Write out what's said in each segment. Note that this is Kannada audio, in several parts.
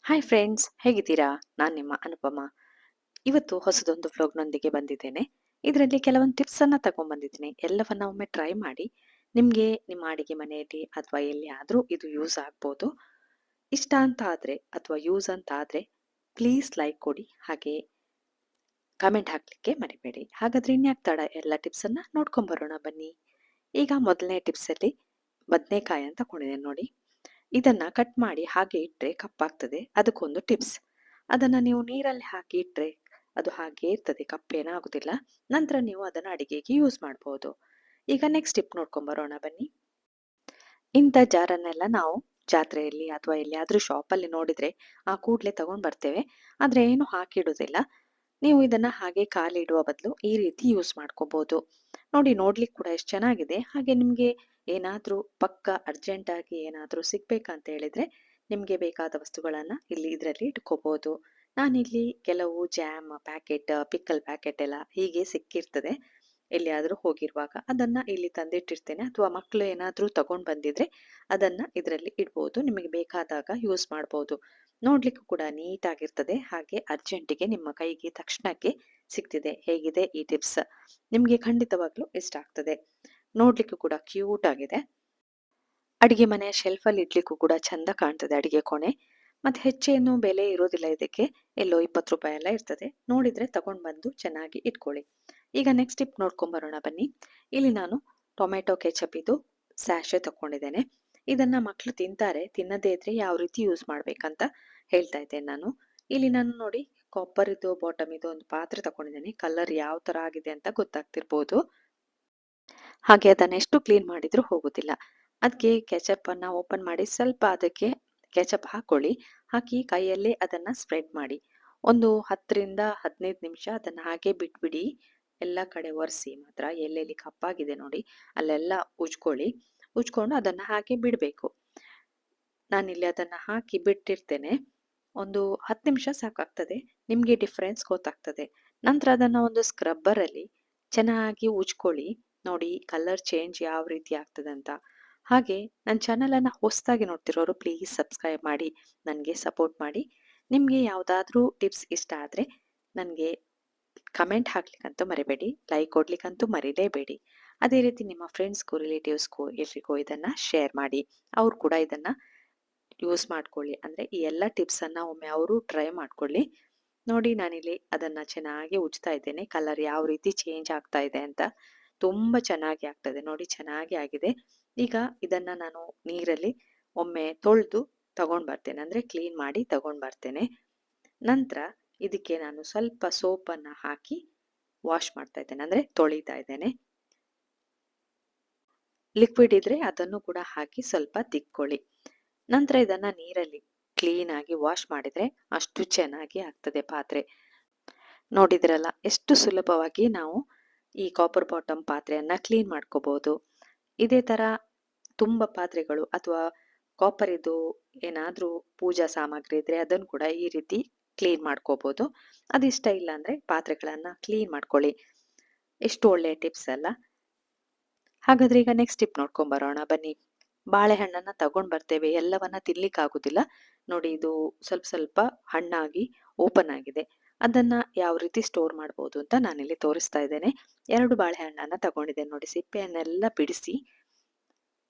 ಹಾಯ್ ಫ್ರೆಂಡ್ಸ್, ಹೇಗಿದ್ದೀರಾ? ನಾನು ನಿಮ್ಮ ಅನುಪಮ. ಇವತ್ತು ಹೊಸದೊಂದು ವ್ಲಾಗ್ನೊಂದಿಗೆ ಬಂದಿದ್ದೇನೆ. ಇದರಲ್ಲಿ ಕೆಲವೊಂದು ಟಿಪ್ಸನ್ನು ತಗೊಂಡ್ಬಂದಿದ್ದೀನಿ. ಎಲ್ಲವನ್ನ ಒಮ್ಮೆ ಟ್ರೈ ಮಾಡಿ. ನಿಮಗೆ ನಿಮ್ಮ ಅಡಿಗೆ ಮನೆಯಲ್ಲಿ ಅಥವಾ ಎಲ್ಲಿಯಾದರೂ ಇದು ಯೂಸ್ ಆಗ್ಬೋದು. ಇಷ್ಟ ಅಂತ ಆದರೆ ಅಥವಾ ಯೂಸ್ ಅಂತ ಆದರೆ ಪ್ಲೀಸ್ ಲೈಕ್ ಕೊಡಿ. ಹಾಗೆ ಕಮೆಂಟ್ ಹಾಕಲಿಕ್ಕೆ ಮರಿಬೇಡಿ. ಹಾಗಾದ್ರೆ ಇನ್ಯಾಕೆ ತಡ, ಎಲ್ಲ ಟಿಪ್ಸನ್ನು ನೋಡ್ಕೊಂಬರೋಣ ಬನ್ನಿ. ಈಗ ಮೊದಲನೇ ಟಿಪ್ಸಲ್ಲಿ ಬದನೆಕಾಯಿ ಅಂತ ತಗೊಂಡಿದ್ದೇನೆ ನೋಡಿ. ಇದನ್ನ ಕಟ್ ಮಾಡಿ ಹಾಗೆ ಇಟ್ಟರೆ ಕಪ್ಪಾಗ್ತದೆ. ಅದಕ್ಕೊಂದು ಟಿಪ್ಸ್. ಅದನ್ನ ನೀವು ನೀರಲ್ಲಿ ಹಾಕಿ ಇಟ್ಟರೆ ಅದು ಹಾಗೆ ಇರ್ತದೆ, ಕಪ್ಪೇನಾಗುದಿಲ್ಲ. ನಂತರ ನೀವು ಅದನ್ನ ಅಡಿಗೆಗೆ ಯೂಸ್ ಮಾಡಬಹುದು. ಈಗ ನೆಕ್ಸ್ಟ್ ಟಿಪ್ ನೋಡ್ಕೊಂಬರೋಣ ಬನ್ನಿ. ಇಂಥ ಜಾರನ್ನೆಲ್ಲ ನಾವು ಜಾತ್ರೆಯಲ್ಲಿ ಅಥವಾ ಎಲ್ಲಿಯಾದ್ರೂ ಶಾಪಲ್ಲಿ ನೋಡಿದ್ರೆ ಆ ಕೂಡ್ಲೆ ತಗೊಂಡ್ ಬರ್ತೇವೆ. ಆದ್ರೆ ಏನು ಹಾಕಿಡುದಿಲ್ಲ. ನೀವು ಇದನ್ನ ಹಾಗೆ ಖಾಲಿ ಇಡುವ ಬದಲು ಈ ರೀತಿ ಯೂಸ್ ಮಾಡ್ಕೋಬಹುದು. ನೋಡಿ, ನೋಡ್ಲಿಕ್ಕೆ ಕೂಡ ಎಷ್ಟು ಚೆನ್ನಾಗಿದೆ. ಹಾಗೆ ನಿಮ್ಗೆ ಏನಾದ್ರೂ ಪಕ್ಕ ಅರ್ಜೆಂಟ್ ಆಗಿ ಏನಾದ್ರೂ ಸಿಗ್ಬೇಕಂತ ಹೇಳಿದ್ರೆ ನಿಮ್ಗೆ ಬೇಕಾದ ವಸ್ತುಗಳನ್ನ ಇಲ್ಲಿ ಇದರಲ್ಲಿ ಇಟ್ಕೋಬಹುದು. ನಾನಿಲ್ಲಿ ಕೆಲವು ಜಾಮ್ ಪ್ಯಾಕೆಟ್, ಪಿಕ್ಕಲ್ ಪ್ಯಾಕೆಟ್ ಎಲ್ಲ ಹೀಗೆ ಸಿಕ್ಕಿರ್ತದೆ. ಎಲ್ಲಿಯಾದ್ರೂ ಹೋಗಿರುವಾಗ ಅದನ್ನ ಇಲ್ಲಿ ತಂದಿಟ್ಟಿರ್ತೇನೆ. ಅಥವಾ ಮಕ್ಕಳು ಏನಾದ್ರೂ ತಗೊಂಡ್ ಬಂದಿದ್ರೆ ಅದನ್ನ ಇದರಲ್ಲಿ ಇಡ್ಬೋದು. ನಿಮಗೆ ಬೇಕಾದಾಗ ಯೂಸ್ ಮಾಡ್ಬೋದು. ನೋಡ್ಲಿಕ್ಕೂ ಕೂಡ ನೀಟ್ ಆಗಿರ್ತದೆ. ಹಾಗೆ ಅರ್ಜೆಂಟಿಗೆ ನಿಮ್ಮ ಕೈಗೆ ತಕ್ಷಣಕ್ಕೆ ಸಿಗ್ತಿದೆ. ಹೇಗಿದೆ ಈ ಟಿಪ್ಸ್? ನಿಮ್ಗೆ ಖಂಡಿತವಾಗ್ಲೂ ಇಷ್ಟ ಆಗ್ತದೆ. ನೋಡ್ಲಿಕ್ಕೂ ಕೂಡ ಕ್ಯೂಟ್ ಆಗಿದೆ. ಅಡಿಗೆ ಮನೆಯ ಶೆಲ್ಫಲ್ಲಿ ಇಡ್ಲಿಕ್ಕೂ ಕೂಡ ಚಂದ ಕಾಣ್ತದೆ ಅಡಿಗೆ ಕೋಣೆ. ಮತ್ತೆ ಹೆಚ್ಚೇನು ಬೆಲೆ ಇರೋದಿಲ್ಲ ಇದಕ್ಕೆ. ಎಲ್ಲೋ 20 ರೂಪಾಯಿ ಎಲ್ಲ ಇರ್ತದೆ. ನೋಡಿದ್ರೆ ತಗೊಂಡ್ ಬಂದು ಚೆನ್ನಾಗಿ ಇಟ್ಕೊಳ್ಳಿ. ಈಗ ನೆಕ್ಸ್ಟ್ ಟಿಪ್ ನೋಡ್ಕೊಂಡ್ ಬರೋಣ ಬನ್ನಿ. ಇಲ್ಲಿ ನಾನು ಟೊಮೆಟೊ ಕೆಚಪ್ ಇದು ಸ್ಯಾಶೆ ತಕೊಂಡಿದ್ದೇನೆ. ಇದನ್ನ ಮಕ್ಕಳು ತಿಂತಾರೆ. ತಿನ್ನದೇ ಇದ್ರೆ ಯಾವ ರೀತಿ ಯೂಸ್ ಮಾಡ್ಬೇಕಂತ ಹೇಳ್ತಾ ಇದ್ದೇನೆ ನಾನು. ಇಲ್ಲಿ ನಾನು ನೋಡಿ, ಕಾಪರ್ ಇದು ಬಾಟಮ್ ಇದು ಒಂದು ಪಾತ್ರೆ ತಕೊಂಡಿದ್ದೇನೆ. ಕಲರ್ ಯಾವ ತರ ಆಗಿದೆ ಅಂತ ಗೊತ್ತಾಗ್ತಿರ್ಬೋದು. ಹಾಗೆ ಅದನ್ನ ಎಷ್ಟು ಕ್ಲೀನ್ ಮಾಡಿದ್ರೂ ಹೋಗುದಿಲ್ಲ. ಅದಕ್ಕೆ ಕೆಚಪ್ ಅನ್ನ ಓಪನ್ ಮಾಡಿ ಸ್ವಲ್ಪ ಅದಕ್ಕೆ ಕೆಚಪ್ ಹಾಕೊಳ್ಳಿ. ಹಾಕಿ ಕೈಯಲ್ಲೇ ಅದನ್ನ ಸ್ಪ್ರೆಡ್ ಮಾಡಿ. ಒಂದು 10ರಿಂದ 15 ನಿಮಿಷ ಅದನ್ನ ಹಾಗೆ ಬಿಟ್ಬಿಡಿ. ಎಲ್ಲ ಕಡೆ ಒರೆಸಿ ಮಾತ್ರ. ಎಲ್ಲೆಲ್ಲಿ ಕಪ್ಪಾಗಿದೆ ನೋಡಿ ಅಲ್ಲೆಲ್ಲ ಉಜ್ಕೊಳ್ಳಿ. ಉಜ್ಕೊಂಡು ಅದನ್ನ ಹಾಗೆ ಬಿಡಬೇಕು. ನಾನಿಲ್ಲಿ ಅದನ್ನ ಹಾಕಿ ಬಿಟ್ಟಿರ್ತೇನೆ. ಒಂದು 10 ನಿಮಿಷ ಸಾಕಾಗ್ತದೆ. ನಿಮ್ಗೆ ಡಿಫ್ರೆನ್ಸ್ ಗೊತ್ತಾಗ್ತದೆ. ನಂತರ ಅದನ್ನ ಒಂದು ಸ್ಕ್ರಬ್ಬರ್ ಅಲ್ಲಿ ಚೆನ್ನಾಗಿ ಉಜ್ಕೊಳ್ಳಿ. ನೋಡಿ ಕಲರ್ ಚೇಂಜ್ ಯಾವ ರೀತಿ ಆಗ್ತದೆ ಅಂತ. ಹಾಗೆ ನನ್ನ ಚಾನಲ್ ಅನ್ನ ಹೊಸದಾಗಿ ನೋಡ್ತಿರೋರು ಪ್ಲೀಸ್ ಸಬ್ಸ್ಕ್ರೈಬ್ ಮಾಡಿ, ನನಗೆ ಸಪೋರ್ಟ್ ಮಾಡಿ. ನಿಮ್ಗೆ ಯಾವ್ದಾದ್ರೂ ಟಿಪ್ಸ್ ಇಷ್ಟ ಆದ್ರೆ ನನಗೆ ಕಮೆಂಟ್ ಹಾಕ್ಲಿಕ್ಕಂತೂ ಮರಿಬೇಡಿ. ಲೈಕ್ ಕೊಡ್ಲಿಕ್ಕಂತೂ ಮರಿಲೇಬೇಡಿ. ಅದೇ ರೀತಿ ನಿಮ್ಮ ಫ್ರೆಂಡ್ಸ್ಗೂ ರಿಲೇಟಿವ್ಸ್ಗೂ ಎಲ್ರಿಗೂ ಇದನ್ನ ಶೇರ್ ಮಾಡಿ. ಅವ್ರು ಕೂಡ ಇದನ್ನ ಯೂಸ್ ಮಾಡ್ಕೊಳ್ಳಿ. ಅಂದ್ರೆ ಈ ಎಲ್ಲ ಟಿಪ್ಸ್ ಅನ್ನ ಒಮ್ಮೆ ಅವರು ಟ್ರೈ ಮಾಡ್ಕೊಳ್ಳಿ. ನೋಡಿ, ನಾನಿಲ್ಲಿ ಅದನ್ನ ಚೆನ್ನಾಗಿ ಉಜ್ತಾ ಇದ್ದೇನೆ. ಕಲರ್ ಯಾವ ರೀತಿ ಚೇಂಜ್ ಆಗ್ತಾ ಇದೆ ಅಂತ. ತುಂಬಾ ಚೆನ್ನಾಗಿ ಆಗ್ತದೆ ನೋಡಿ, ಚೆನ್ನಾಗಿ ಆಗಿದೆ. ಈಗ ಇದನ್ನ ನಾನು ನೀರಲ್ಲಿ ಒಮ್ಮೆ ತೊಳೆದು ತಗೊಂಡ್ ಬರ್ತೇನೆ. ಅಂದ್ರೆ ಕ್ಲೀನ್ ಮಾಡಿ ತಗೊಂಡ್ ಬರ್ತೇನೆ. ನಂತರ ಇದಕ್ಕೆ ನಾನು ಸ್ವಲ್ಪ ಸೋಪನ್ನ ಹಾಕಿ ವಾಶ್ ಮಾಡ್ತಾ ಇದ್ದೇನೆ. ಅಂದ್ರೆ ತೊಳಿತಾ ಇದ್ದೇನೆ. ಲಿಕ್ವಿಡ್ ಇದ್ರೆ ಅದನ್ನು ಕೂಡ ಹಾಕಿ ಸ್ವಲ್ಪ ತಿಕ್ಕೊಳ್ಳಿ. ನಂತರ ಇದನ್ನ ನೀರಲ್ಲಿ ಕ್ಲೀನ್ ಆಗಿ ವಾಶ್ ಮಾಡಿದ್ರೆ ಅಷ್ಟು ಚೆನ್ನಾಗಿ ಆಗ್ತದೆ ಪಾತ್ರೆ. ನೋಡಿದ್ರಲ್ಲ ಎಷ್ಟು ಸುಲಭವಾಗಿ ನಾವು ಈ ಕಾಪರ್ ಬಾಟಮ್ ಪಾತ್ರೆಯನ್ನ ಕ್ಲೀನ್ ಮಾಡ್ಕೋಬಹುದು. ಇದೇ ತರ ತುಂಬಾ ಪಾತ್ರೆಗಳು ಅಥವಾ ಕಾಪರ್ ಇದು ಏನಾದ್ರೂ ಪೂಜಾ ಸಾಮಗ್ರಿ ಇದ್ರೆ ಅದನ್ನು ಕೂಡ ಈ ರೀತಿ ಕ್ಲೀನ್ ಮಾಡ್ಕೋಬಹುದು. ಅದಿಷ್ಟ ಇಲ್ಲ ಅಂದ್ರೆ ಪಾತ್ರೆಗಳನ್ನ ಕ್ಲೀನ್ ಮಾಡ್ಕೊಳ್ಳಿ. ಎಷ್ಟು ಒಳ್ಳೆಯ ಟಿಪ್ಸ್ ಅಲ್ಲ? ಹಾಗಾದ್ರೆ ಈಗ ನೆಕ್ಸ್ಟ್ ಟಿಪ್ ನೋಡ್ಕೊಂಡ್ ಬರೋಣ ಬನ್ನಿ. ಬಾಳೆಹಣ್ಣನ್ನ ತಗೊಂಡ್ ಬರ್ತೇವೆ, ಎಲ್ಲವನ್ನ ತಿನ್ಲಿಕ್ಕೆ ಆಗುದಿಲ್ಲ. ನೋಡಿ, ಇದು ಸ್ವಲ್ಪ ಸ್ವಲ್ಪ ಹಣ್ಣಾಗಿ ಓಪನ್ ಆಗಿದೆ. ಅದನ್ನ ಯಾವ ರೀತಿ ಸ್ಟೋರ್ ಮಾಡ್ಬೋದು ಅಂತ ನಾನಿಲ್ಲಿ ತೋರಿಸ್ತಾ ಇದ್ದೇನೆ. 2 ಬಾಳೆಹಣ್ಣನ್ನ ತಗೊಂಡಿದ್ದೇನೆ ನೋಡಿ. ಸಿಪ್ಪೆಯನ್ನೆಲ್ಲ ಬಿಡಿಸಿ,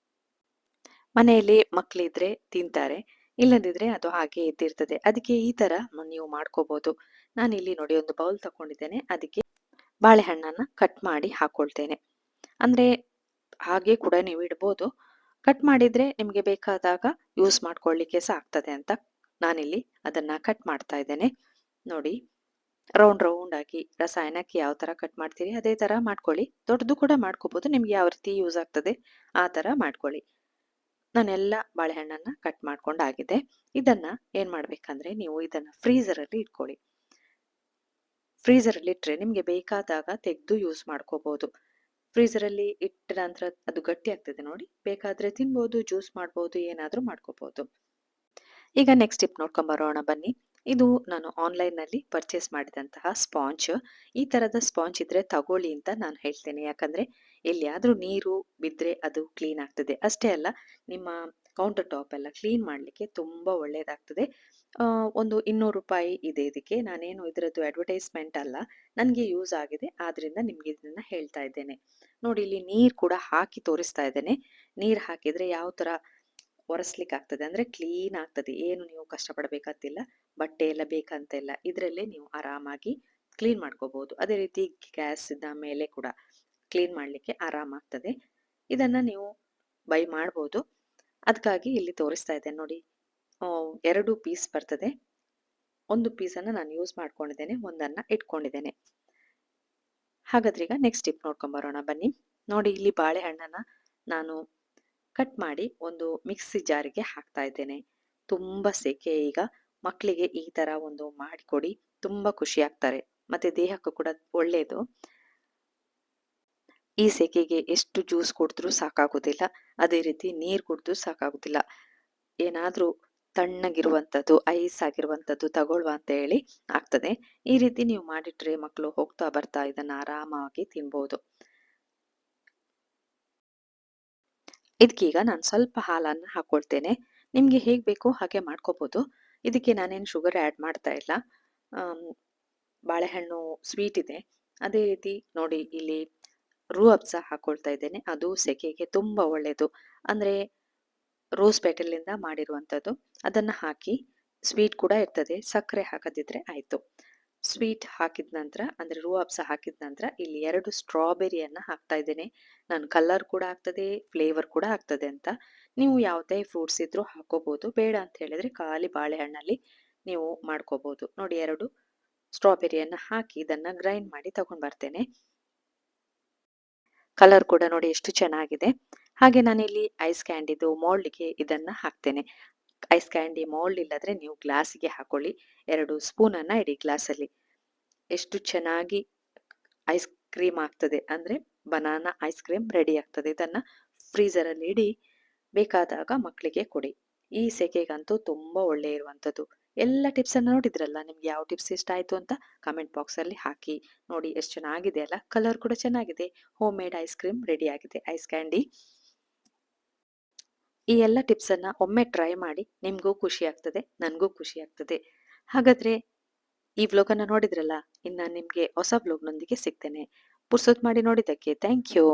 ಮನೆಯಲ್ಲಿ ಮಕ್ಕಳಿದ್ರೆ ತಿಂತಾರೆ, ಇಲ್ಲದಿದ್ರೆ ಅದು ಹಾಗೆ ಇದ್ದಿರ್ತದೆ. ಅದಕ್ಕೆ ಈ ತರ ನೀವು ಮಾಡ್ಕೋಬಹುದು. ನಾನಿಲ್ಲಿ ನೋಡಿ ಒಂದು ಬೌಲ್ ತಗೊಂಡಿದ್ದೇನೆ. ಅದಕ್ಕೆ ಬಾಳೆಹಣ್ಣನ್ನ ಕಟ್ ಮಾಡಿ ಹಾಕೊಳ್ತೇನೆ. ಅಂದ್ರೆ ಹಾಗೆ ಕೂಡ ನೀವು ಇಡ್ಬೋದು. ಕಟ್ ಮಾಡಿದ್ರೆ ನಿಮ್ಗೆ ಬೇಕಾದಾಗ ಯೂಸ್ ಮಾಡ್ಕೊಳ್ಳಿಕ್ಕೆ ಸಹ ಆಗ್ತದೆ ಅಂತ ನಾನಿಲ್ಲಿ ಅದನ್ನ ಕಟ್ ಮಾಡ್ತಾ ಇದ್ದೇನೆ. ನೋಡಿ, ರೌಂಡ್ ರೌಂಡ್ ಆಗಿ ರಸಾಯನಕ್ಕೆ ಯಾವ ತರ ಕಟ್ ಮಾಡ್ತೀರಿ ಅದೇ ತರ ಮಾಡ್ಕೊಳ್ಳಿ. ದೊಡ್ಡದು ಕೂಡ ಮಾಡ್ಕೋಬಹುದು. ನಿಮ್ಗೆ ಯಾವ ರೀತಿ ಯೂಸ್ ಆಗ್ತದೆ ಆ ತರ ಮಾಡ್ಕೊಳ್ಳಿ. ನಾನೆಲ್ಲ ಬಾಳೆಹಣ್ಣನ್ನ ಕಟ್ ಮಾಡ್ಕೊಂಡಾಗಿದೆ. ಇದನ್ನ ಏನ್ ಮಾಡ್ಬೇಕಂದ್ರೆ ನೀವು ಇದನ್ನ ಫ್ರೀಸರ್ ಅಲ್ಲಿ ಇಟ್ಕೊಳ್ಳಿ. ಫ್ರೀಸರ್ ಅಲ್ಲಿ ಇಟ್ರೆ ನಿಮ್ಗೆ ಬೇಕಾದಾಗ ತೆಗೆದು ಯೂಸ್ ಮಾಡ್ಕೋಬಹುದು. ಫ್ರೀಸರ್ ಅಲ್ಲಿ ಇಟ್ಟ ನಂತರ ಅದು ಗಟ್ಟಿ ಆಗ್ತದೆ ನೋಡಿ. ಬೇಕಾದ್ರೆ ತಿನ್ಬಹುದು, ಜ್ಯೂಸ್ ಮಾಡ್ಬಹುದು, ಏನಾದ್ರೂ ಮಾಡ್ಕೋಬಹುದು. ಈಗ ನೆಕ್ಸ್ಟ್ ಟಿಪ್ ನೋಡ್ಕೊಂಡ್ ಬರೋಣ ಬನ್ನಿ. ಇದು ನಾನು ಆನ್ಲೈನ್ ನಲ್ಲಿ ಪರ್ಚೇಸ್ ಮಾಡಿದಂತಹ ಸ್ಪಾಂಜ್. ಈ ತರದ ಸ್ಪಾಂಜ್ ಇದ್ರೆ ತಗೊಳ್ಳಿ ಅಂತ ನಾನು ಹೇಳ್ತೇನೆ. ಯಾಕಂದ್ರೆ ಎಲ್ಲಿಯಾದ್ರೂ ನೀರು ಬಿದ್ರೆ ಅದು ಕ್ಲೀನ್ ಆಗ್ತದೆ. ಅಷ್ಟೇ ಅಲ್ಲ, ನಿಮ್ಮ ಕೌಂಟರ್ ಟಾಪ್ ಎಲ್ಲ ಕ್ಲೀನ್ ಮಾಡ್ಲಿಕ್ಕೆ ತುಂಬಾ ಒಳ್ಳೇದಾಗ್ತದೆ. ಒಂದು ₹200 ಇದೆ ಇದಕ್ಕೆ. ನಾನೇನು ಇದರದ್ದು ಅಡ್ವರ್ಟೈಸ್‌ಮೆಂಟ್ ಅಲ್ಲ. ನನಗೆ ಯೂಸ್ ಆಗಿದೆ. ಆದ್ರಿಂದ ನಿಮ್ಗೆ ಇದನ್ನ ಹೇಳ್ತಾ ಇದ್ದೇನೆ. ನೋಡಿ ಇಲ್ಲಿ ನೀರು ಕೂಡ ಹಾಕಿ ತೋರಿಸ್ತಾ ಇದ್ದೇನೆ. ನೀರು ಹಾಕಿದ್ರೆ ಯಾವ ಥರ ಒರೆಸ್ಲಿಕ್ಕೆ ಆಗ್ತದೆ ಅಂದ್ರೆ ಕ್ಲೀನ್ ಆಗ್ತದೆ. ಏನು ನೀವು ಕಷ್ಟಪಡಬೇಕಂತಿಲ್ಲ. ಬಟ್ಟೆ ಎಲ್ಲ ಬೇಕಂತ ಇಲ್ಲ. ಇದರಲ್ಲೇ ನೀವು ಆರಾಮಾಗಿ ಕ್ಲೀನ್ ಮಾಡ್ಕೋಬಹುದು. ಅದೇ ರೀತಿ ಗ್ಯಾಸಿನ ಮೇಲೆ ಕೂಡ ಕ್ಲೀನ್ ಮಾಡಲಿಕ್ಕೆ ಆರಾಮಾಗ್ತದೆ. ಇದನ್ನ ನೀವು ಬೈ ಮಾಡ್ಬೋದು. ಅದಕ್ಕಾಗಿ ಇಲ್ಲಿ ತೋರಿಸ್ತಾ ಇದ್ದೇನೆ ನೋಡಿ. 2 ಪೀಸ್ ಬರ್ತದೆ. 1 ಪೀಸನ್ನ ನಾನು ಯೂಸ್ ಮಾಡ್ಕೊಂಡಿದ್ದೇನೆ. ಒಂದನ್ನ ಇಟ್ಕೊಂಡಿದ್ದೇನೆ. ಹಾಗಾದ್ರೆ ಈಗ ನೆಕ್ಸ್ಟ್ ಟಿಪ್ ನೋಡ್ಕೊಂಡ್ ಬರೋಣ ಬನ್ನಿ. ನೋಡಿ ಇಲ್ಲಿ ಬಾಳೆಹಣ್ಣನ್ನ ನಾನು ಕಟ್ ಮಾಡಿ ಒಂದು ಮಿಕ್ಸಿ ಜಾರಿಗೆ ಹಾಕ್ತಾ ಇದ್ದೇನೆ. ತುಂಬಾ ಸೆಕೆ ಈಗ. ಮಕ್ಕಳಿಗೆ ಈ ತರ ಒಂದು ಮಾಡಿಕೊಡಿ. ತುಂಬಾ ಖುಷಿ ಆಗ್ತಾರೆ. ಮತ್ತೆ ದೇಹಕ್ಕೂ ಕೂಡ ಒಳ್ಳೆಯದು. ಈ ಸೆಕೆಗೆ ಎಷ್ಟು ಜ್ಯೂಸ್ ಕುಡಿದ್ರೂ ಸಾಕಾಗುದಿಲ್ಲ. ಅದೇ ರೀತಿ ನೀರು ಕುಡಿದ್ರೂ ಸಾಕಾಗುದಿಲ್ಲ. ಏನಾದ್ರೂ ತಣ್ಣಗಿರುವಂಥದ್ದು, ಐಸ್ ಆಗಿರುವಂಥದ್ದು ತಗೊಳ್ವಾ ಅಂತ ಹೇಳಿ ಆಗ್ತದೆ. ಈ ರೀತಿ ನೀವು ಮಾಡಿಟ್ರೆ ಮಕ್ಕಳು ಹೋಗ್ತಾ ಬರ್ತಾ ಇದನ್ನ ಆರಾಮಾಗಿ ತಿನ್ಬಹುದು. ಇದಕ್ಕೀಗ ನಾನು ಸ್ವಲ್ಪ ಹಾಲನ್ನ ಹಾಕೊಳ್ತೇನೆ. ನಿಮ್ಗೆ ಹೇಗ್ ಬೇಕೋ ಹಾಗೆ ಮಾಡ್ಕೋಬಹುದು. ಇದಕ್ಕೆ ನಾನೇನು ಶುಗರ್ ಆಡ್ ಮಾಡ್ತಾ ಇಲ್ಲ. ಆಮ್, ಬಾಳೆಹಣ್ಣು ಸ್ವೀಟ್ ಇದೆ. ಅದೇ ರೀತಿ ನೋಡಿ ಇಲ್ಲಿ ರೂಹ್ ಅಫ್ಜಾ ಹಾಕೊಳ್ತಾ ಇದ್ದೇನೆ. ಅದು ಸೆಕೆಗೆ ತುಂಬಾ ಒಳ್ಳೆಯದು. ಅಂದ್ರೆ ರೋಸ್ ಪೆಟಲಿಂದ ಮಾಡಿರುವಂಥದ್ದು. ಅದನ್ನ ಹಾಕಿ ಸ್ವೀಟ್ ಕೂಡ ಇರ್ತದೆ. ಸಕ್ಕರೆ ಹಾಕದಿದ್ರೆ ಆಯ್ತು. ಸ್ವೀಟ್ ಹಾಕಿದ ನಂತರ ಅಂದ್ರೆ ರೂಹ್ ಅಫ್ಜಾ ಹಾಕಿದ ನಂತರ ಇಲ್ಲಿ 2 ಸ್ಟ್ರಾಬೆರಿಯನ್ನ ಹಾಕ್ತಾ ಇದ್ದೇನೆ. ನಾನು ಕಲರ್ ಕೂಡ ಆಗ್ತದೆ, ಫ್ಲೇವರ್ ಕೂಡ ಆಗ್ತದೆ ಅಂತ. ನೀವು ಯಾವುದೇ ಫ್ರೂಟ್ಸ್ ಇದ್ರೂ ಹಾಕೋಬಹುದು. ಬೇಡ ಅಂತ ಹೇಳಿದ್ರೆ ಖಾಲಿ ಬಾಳೆಹಣ್ಣಲ್ಲಿ ನೀವು ಮಾಡ್ಕೋಬಹುದು. ನೋಡಿ 2 ಸ್ಟ್ರಾಬೆರಿಯನ್ನ ಹಾಕಿ ಇದನ್ನ ಗ್ರೈಂಡ್ ಮಾಡಿ ತಗೊಂಡ್ ಬರ್ತೇನೆ. ಕಲರ್ ಕೂಡ ನೋಡಿ ಎಷ್ಟು ಚೆನ್ನಾಗಿದೆ. ಹಾಗೆ ನಾನಿಲ್ಲಿ ಐಸ್ ಕ್ಯಾಂಡಿದು ಮೋಲ್ಡ್‌ಗೆ ಇದನ್ನ ಹಾಕ್ತೇನೆ. ಐಸ್ ಕ್ಯಾಂಡಿ ಮೋಲ್ಡ್ ಇಲ್ಲದ್ರೆ ನೀವು ಗ್ಲಾಸಿಗೆ ಹಾಕೊಳ್ಳಿ. 2 ಸ್ಪೂನನ್ನ ಇಡಿ ಗ್ಲಾಸಲ್ಲಿ. ಎಷ್ಟು ಚೆನ್ನಾಗಿ ಐಸ್ ಕ್ರೀಮ್ ಆಗ್ತದೆ. ಅಂದ್ರೆ ಬನಾನಾ ಐಸ್ ಕ್ರೀಮ್ ರೆಡಿ ಆಗ್ತದೆ. ಇದನ್ನ ಫ್ರೀಜರಲ್ಲಿ ಇಡಿ. ಬೇಕಾದಾಗ ಮಕ್ಕಳಿಗೆ ಕೊಡಿ. ಈ ಸೆಕೆಗಂತೂ ತುಂಬಾ ಒಳ್ಳೆ ಇರುವಂಥದ್ದು. ಎಲ್ಲ ಟಿಪ್ಸ್ ಅನ್ನ ನೋಡಿದ್ರಲ್ಲ. ನಿಮ್ಗೆ ಯಾವ ಟಿಪ್ಸ್ ಇಷ್ಟ ಆಯ್ತು ಅಂತ ಕಮೆಂಟ್ ಬಾಕ್ಸ್ ಅಲ್ಲಿ ಹಾಕಿ. ನೋಡಿ ಎಷ್ಟು ಚೆನ್ನಾಗಿದೆ ಅಲ್ಲ. ಕಲರ್ ಕೂಡ ಚೆನ್ನಾಗಿದೆ. Home made ice cream ready ಆಗಿದೆ. Ice candy. ಈ ಎಲ್ಲ ಟಿಪ್ಸ್ ಅನ್ನ ಒಮ್ಮೆ ಟ್ರೈ ಮಾಡಿ. ನಿಮ್ಗೂ ಖುಷಿ ಆಗ್ತದೆ. ನನ್ಗೂ ಖುಷಿ ಆಗ್ತದೆ. ಹಾಗಾದ್ರೆ ಈ ವ್ಲಾಗ್ ಅನ್ನ ನೋಡಿದ್ರಲ್ಲ. ಇನ್ನ ನಿಮ್ಗೆ ಹೊಸ ವ್ಲಾಗ್ ನೊಂದಿಗೆ ಸಿಗ್ತೇನೆ. ಪುರ್ಸೊತ್ ಮಾಡಿ ನೋಡಿದ್ದಕ್ಕೆ ಥ್ಯಾಂಕ್ ಯು.